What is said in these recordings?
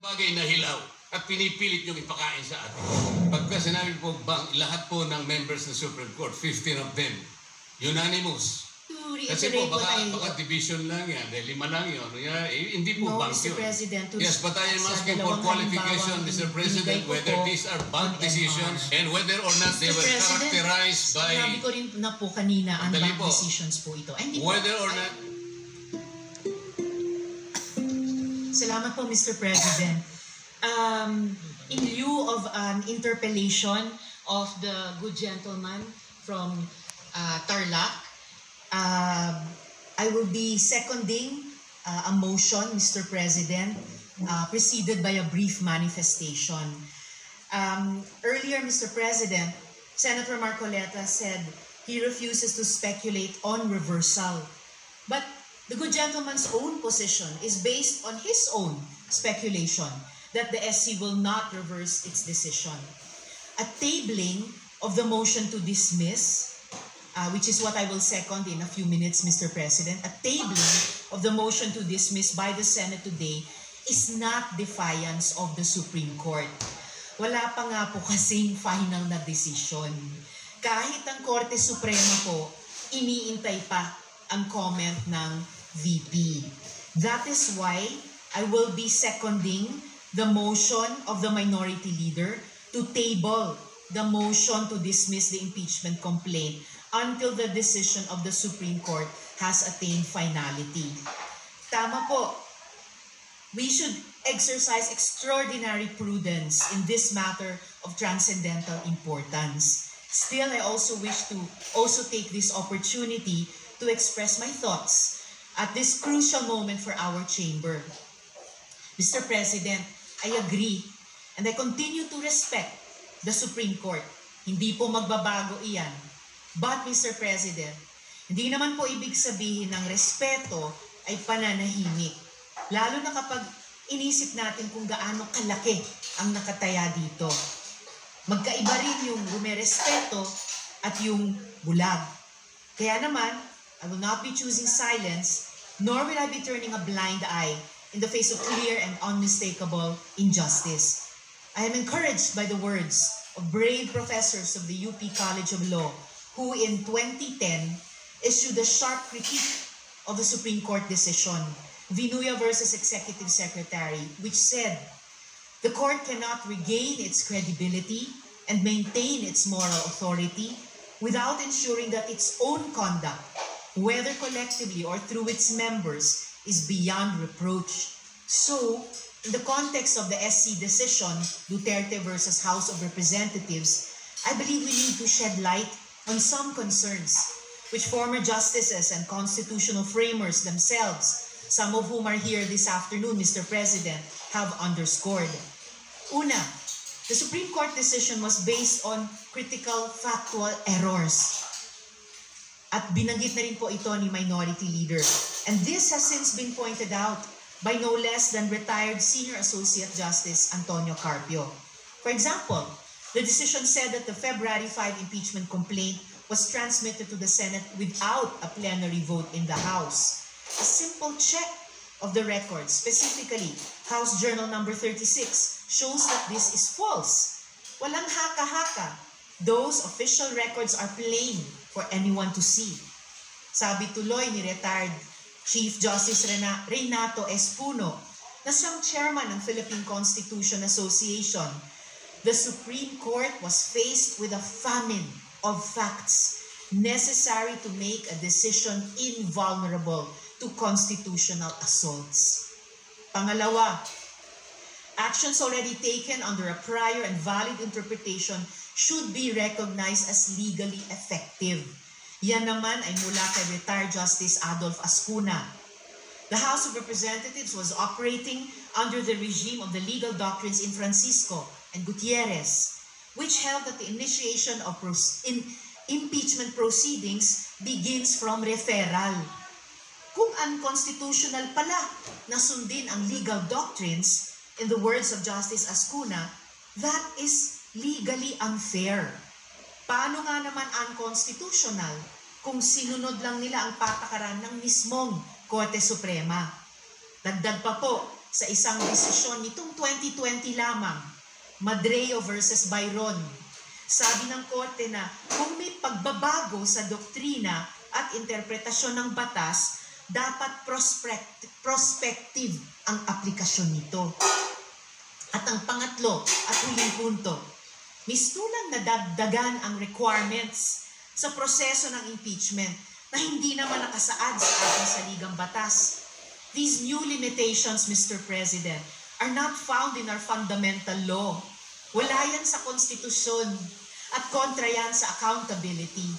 bagay na hilaw at pinipilit niyong ipakain sa atin. Pagka sinabi po lahat po ng members ng Supreme Court, 15 of them, unanimous. Kasi po baka division lang yan, dahil 5 lang yun. Hindi po bank yun. Yes, but I am asking for qualification, Mr. President, whether these are bank decisions and whether or not they were characterized by... Sinabi ko rin na po kanina, ang bank decisions po ito. Whether or not... Salamat po, Mr. President. In lieu of an interpellation of the good gentleman from Tarlac, I will be seconding a motion, Mr. President, preceded by a brief manifestation. Earlier, Mr. President, Senator Marcoleta said he refuses to speculate on reversal. But the good gentleman's own position is based on his own speculation that the SC will not reverse its decision. A tabling of the motion to dismiss, which is what I will second in a few minutes, Mr. President, a tabling of the motion to dismiss by the Senate today is not defiance of the Supreme Court. Wala pa nga po kasing final na decision. Kahit ang Korte Suprema po, iniintay pa ang comment ng VP. That is why I will be seconding the motion of the minority leader to table the motion to dismiss the impeachment complaint until the decision of the Supreme Court has attained finality. Tama po. We should exercise extraordinary prudence in this matter of transcendental importance. Still, I also wish to take this opportunity to express my thoughts at this crucial moment for our chamber. Mr. President, I agree and I continue to respect the Supreme Court. Hindi po magbabago iyan. But, Mr. President, hindi naman po ibig sabihin ng respeto ay pananahimik. Lalo na kapag inisip natin kung gaano kalaki ang nakataya dito. Magkaiba rin yung rumerespeto at yung bulag. Kaya naman, I will not be choosing silence, nor will I be turning a blind eye in the face of clear and unmistakable injustice. I am encouraged by the words of brave professors of the UP College of Law who in 2010 issued a sharp critique of the Supreme Court decision, Vinuya versus Executive Secretary, which said, the court cannot regain its credibility and maintain its moral authority without ensuring that its own conduct, whether collectively or through its members, is beyond reproach. So, in the context of the SC decision, Duterte versus House of Representatives, I believe we need to shed light on some concerns which former justices and constitutional framers themselves, some of whom are here this afternoon, Mr. President, have underscored. Una, the Supreme Court decision was based on critical factual errors. At binanggit na rin po ito ni Minority Leader. And this has since been pointed out by no less than retired Senior Associate Justice Antonio Carpio. For example, the decision said that the February 5 impeachment complaint was transmitted to the Senate without a plenary vote in the House. A simple check of the records, specifically House Journal number 36, shows that this is false. Walang haka-haka. Those official records are plain for anyone to see. Sabi tuloy ni retired Chief Justice Renato Espuno, na siyang chairman ng Philippine Constitution Association, the Supreme Court was faced with a famine of facts necessary to make a decision invulnerable to constitutional assaults. Pangalawa, actions already taken under a prior and valid interpretation should be recognized as legally effective. Yan naman ay mula kay retired Justice Adolf Ascuna. The House of Representatives was operating under the regime of the legal doctrines in Francisco and Gutierrez, which held that the initiation of impeachment proceedings begins from referral. Kung unconstitutional pala na sundin ang legal doctrines, in the words of Justice Ascuna, that is legally unfair. Paano nga naman unconstitutional kung sinunod lang nila ang patakaran ng mismong Korte Suprema? Dagdag pa po, sa isang desisyon nitong 2020 lamang, Madreo versus Byron. Sabi ng korte na kung may pagbabago sa doktrina at interpretasyon ng batas, dapat prospective ang aplikasyon nito. At ang pangatlo at huling punto, mistulang nadagdagan ang requirements sa proseso ng impeachment na hindi naman nakasaad sa ating saligang batas. These new limitations, Mr. President, are not found in our fundamental law. Wala yan sa konstitusyon at kontra yan sa accountability.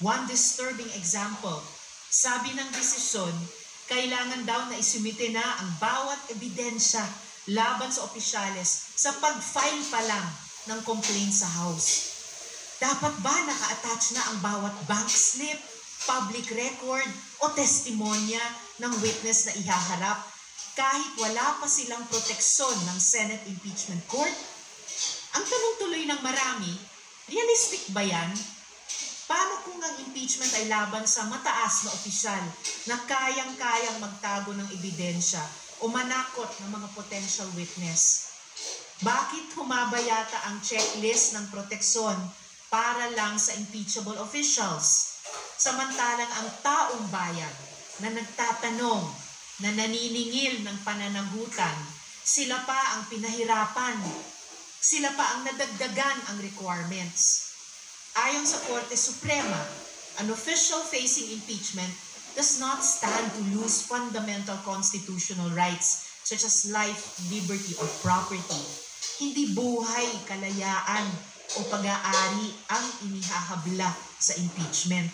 One disturbing example, sabi ng desisyon, kailangan daw na isumite na ang bawat ebidensya laban sa opisyales sa pag-file pa lang ng complaint sa House. Dapat ba naka-attach na ang bawat bank slip, public record o testimonya ng witness na ihaharap kahit wala pa silang proteksyon ng Senate Impeachment Court? Ang tanong tuloy ng marami, realistic ba yan? Paano kung ang impeachment ay laban sa mataas na opisyal na kayang-kayang magtago ng ebidensya o manakot ng mga potential witness? Bakit humaba yata ang checklist ng proteksyon para lang sa impeachable officials? Samantalang ang taong bayan na nagtatanong, na naniningil ng pananagutan, sila pa ang pinahirapan, sila pa ang nadagdagan ang requirements. Ayon sa Korte Suprema, an official facing impeachment does not stand to lose fundamental constitutional rights such as life, liberty, or property. Hindi buhay, kalayaan, o pag-aari ang inihahabla sa impeachment.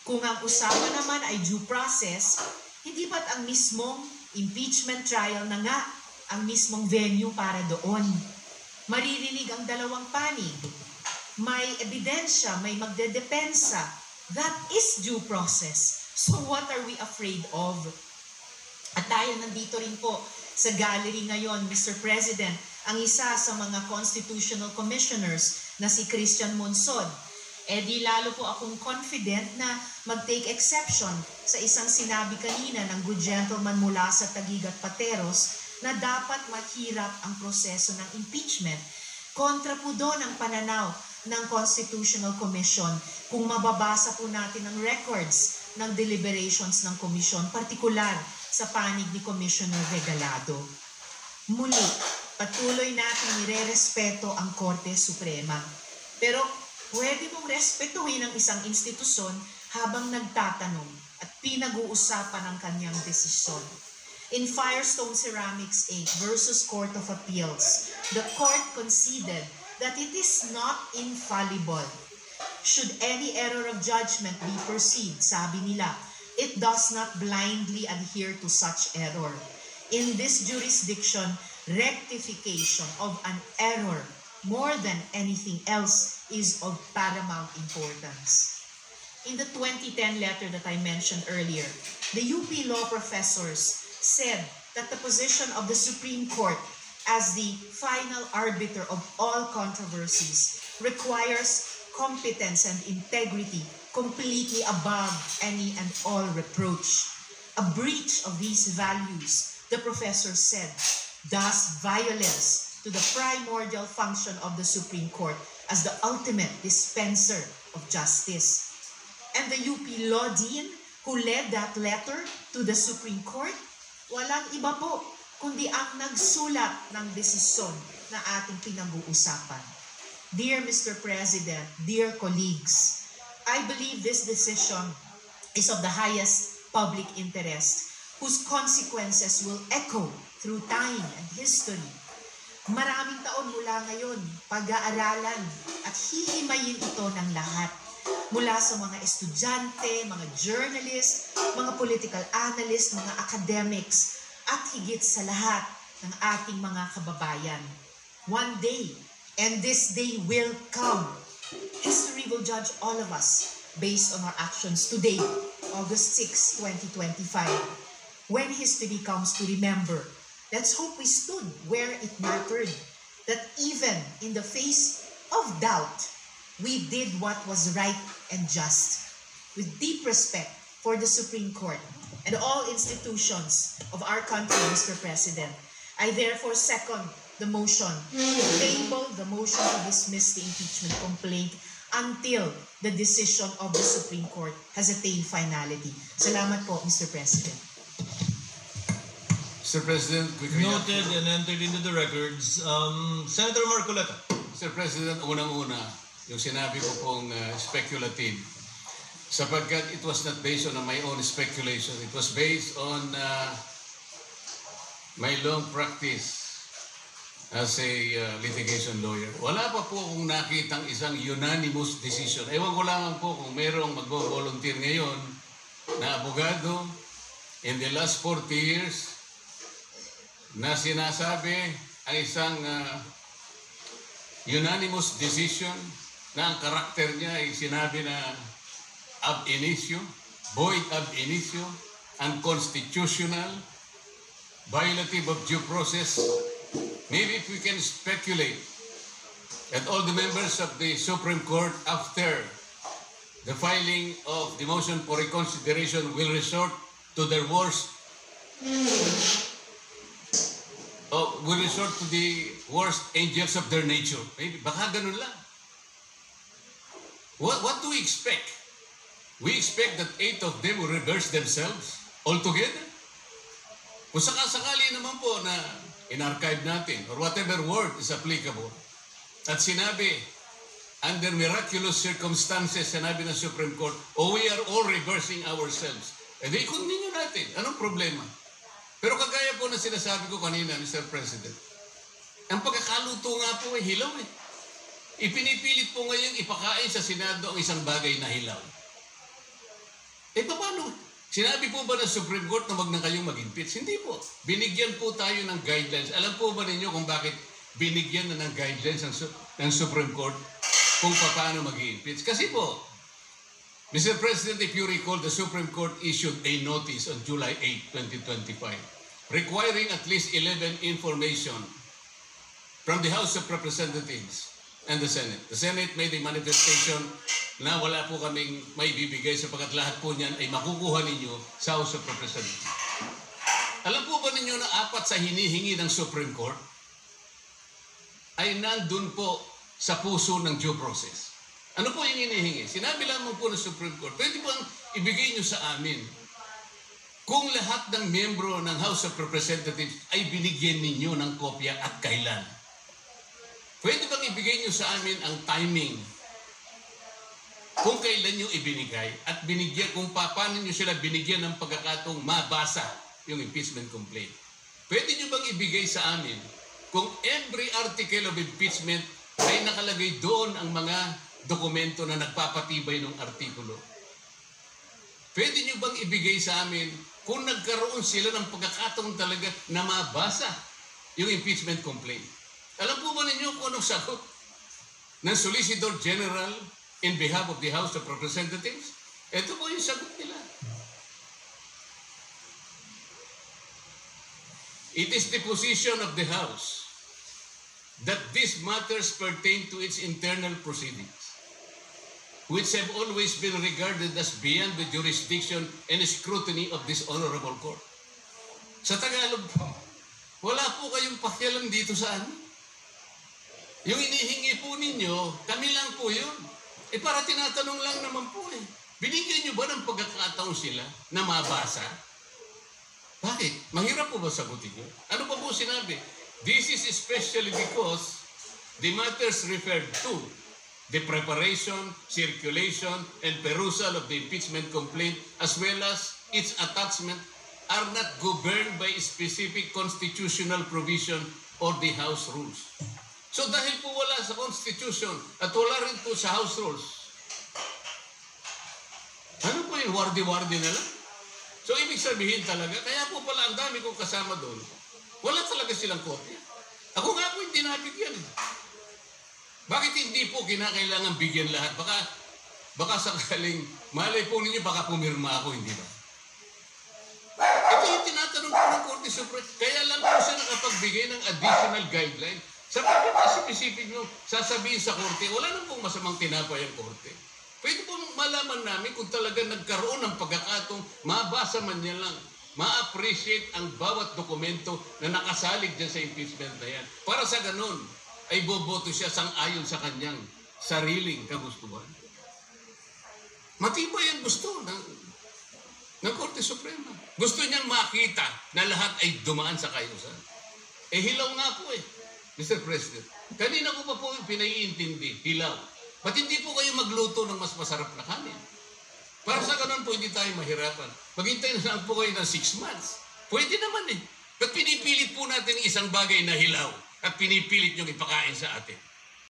Kung ang usapan naman ay due process, hindi ba't ang mismong impeachment trial na nga ang mismong venue para doon? Maririnig ang dalawang panig. May ebidensya, may magdedepensa. That is due process. So what are we afraid of? At tayo nandito rin po sa gallery ngayon, Mr. President, ang isa sa mga constitutional commissioners na si Christian Monsod. Eh di lalo po akong confident na mag-take exception sa isang sinabi kanina ng good gentleman mula sa Taguig at Pateros na dapat mahirap ang proseso ng impeachment. Kontra po doon ang pananaw ng Constitutional Commission kung mababasa po natin ang records ng deliberations ng komisyon, partikular sa panig ni Commissioner Regalado. Muli, patuloy natin nire-respeto ang Korte Suprema. Pero pwede mong respetuhin ang isang institusyon habang nagtatanong at pinag-uusapan ang kanyang desisyon. In Firestone Ceramics Inc. versus Court of Appeals, the court conceded that it is not infallible. Should any error of judgment be perceived, sabi nila, it does not blindly adhere to such error. In this jurisdiction, rectification of an error more than anything else is of paramount importance. In the 2010 letter that I mentioned earlier, the UP law professors said that the position of the Supreme Court as the final arbiter of all controversies requires competence and integrity completely above any and all reproach. A breach of these values, the professor said, does violence to the primordial function of the Supreme Court as the ultimate dispenser of justice. And the UP Law Dean who led that letter to the Supreme Court, walang iba po kundi ang nagsulat ng desisyon na ating pinag-uusapan. Dear Mr. President, dear colleagues, I believe this decision is of the highest public interest whose consequences will echo through time and history. Maraming taon mula ngayon, pag-aaralan at hihimayin ito ng lahat. Mula sa mga estudyante, mga journalist, mga political analyst, mga academics, at higit sa lahat ng ating mga kababayan. One day, and this day will come, history will judge all of us based on our actions today, August 6, 2025. When history comes to remember, let's hope we stood where it mattered, that even in the face of doubt, we did what was right and just. With deep respect for the Supreme Court, and all institutions of our country, Mr. President. I therefore second the motion to table the motion to dismiss the impeachment complaint until the decision of the Supreme Court has attained finality. Salamat po, Mr. President. Mr. President, quickly. Noted and entered into the records. Senator Marcoleta. Mr. President, unang-una, yung sinabi ko pong speculative, sapagkat it was not based on my own speculation. It was based on my long practice as a litigation lawyer. Wala pa po akong nakitang isang unanimous decision. Ewan ko lamang po kung merong mag-volunteer ngayon na abogado in the last 40 years na sinasabi ang isang unanimous decision na ang karakter niya ay sinabi na ab initio, void ab initio, unconstitutional, violative of due process. Maybe if we can speculate that all the members of the Supreme Court after the filing of the motion for reconsideration will resort to their worst, will resort to the worst angels of their nature. Maybe, baka ganun lang. What do we expect? We expect that 8 of them will reverse themselves altogether. Kung sakasakali naman po na in-archive natin or whatever word is applicable at sinabi under miraculous circumstances, sinabi ng Supreme Court, we are all reversing ourselves. E di continue natin. Anong problema? Pero kagaya po na sinasabi ko kanina, Mr. President, ang pagkakaluto nga po ay hilaw eh. Ipinipilit po ngayon ipakain sa Senado ang isang bagay na hilaw. Eh paano? Sinabi po ba ng Supreme Court na wag na kayong mag-impeach? Hindi po. Binigyan po tayo ng guidelines. Alam po ba ninyo kung bakit binigyan na ng guidelines ng Supreme Court kung paano mag-impeach? Kasi po, Mr. President, if you recall, the Supreme Court issued a notice on July 8, 2025, requiring at least 11 information from the House of Representatives and the Senate. The Senate made a manifestation na wala po kaming may bibigay sapagkat lahat po niyan ay makukuha ninyo sa House of Representatives. Alam po ba ninyo na 4 sa hinihingi ng Supreme Court ay nandun po sa puso ng due process? Ano po yung hinihingi? Sinabi lamang po ng Supreme Court, pwede po ang ibigay nyo sa amin kung lahat ng miyembro ng House of Representatives ay binigyan ninyo ng kopya at kailan. Pwede bang ibigay nyo sa amin ang timing kung kailan nyo ibinigay at binigyan, kung paano nyo sila binigyan ng pagkakataong mabasa yung impeachment complaint. Pwede nyo bang ibigay sa amin kung every article of impeachment ay nakalagay doon ang mga dokumento na nagpapatibay ng artikulo? Pwede nyo bang ibigay sa amin kung nagkaroon sila ng pagkakataong talaga na mabasa yung impeachment complaint? Alam po ba ninyo kung anong sagot ng Solicitor General in behalf of the House of Representatives? Ito po yung sagot nila. It is the position of the House that these matters pertain to its internal proceedings, which have always been regarded as beyond the jurisdiction and scrutiny of this honorable court. Sa Tagalog po, wala po kayong pakialam dito sa amin. Yung inihingi po ninyo, kami lang po yun. Eh para tinatanong lang naman po eh. Binigyan nyo ba ng pagkakataon sila na mabasa? Bakit? Mahirap po ba sagutin nyo? Ano pa po sinabi? This is especially because the matters referred to the preparation, circulation, and perusal of the impeachment complaint as well as its attachment are not governed by a specific constitutional provision or the House rules. So dahil po wala sa Constitution at wala rin po sa House rules, ano po yun? Wardi-wardi na lang? So ibig sabihin talaga, kaya po pala ang dami kong kasama doon, wala talaga silang kopya. Ako nga po hindi nabigyan. Bakit hindi po kinakailangan bigyan lahat? Baka sakaling, malay po ninyo, baka pumirma ako, hindi ba? Ito yung tinatanong po ng Korte Suprema. Kaya lang po siya nakapagbigay ng additional guideline. Sa pagkakasipisipin nyo, sasabihin sa Korte, wala nang pong masamang tinapay ang Korte. Pwede po malaman namin kung talaga nagkaroon ng pagkakataong mabasa man niya lang, ma-appreciate ang bawat dokumento na nakasalig dyan sa impeachment na yan. Para sa ganun, ay boboto siya sang-ayon sa kanyang sariling kagustuhan. Matibay ang gusto ng Korte Suprema. Gusto niyang makita na lahat ay dumaan sa kayusan. Hilaw nga po Mr. President. Kanina ko pa po pinaiintindi, hilaw. Ba't hindi po kayo magluto ng mas masarap na kanin? Para sa ganun po, hindi tayo mahirapan. Maghintay na lang po kayo ng 6 months. Pwede naman Ba't pinipilit po natin isang bagay na hilaw at pinipilit niyong ipakain sa atin?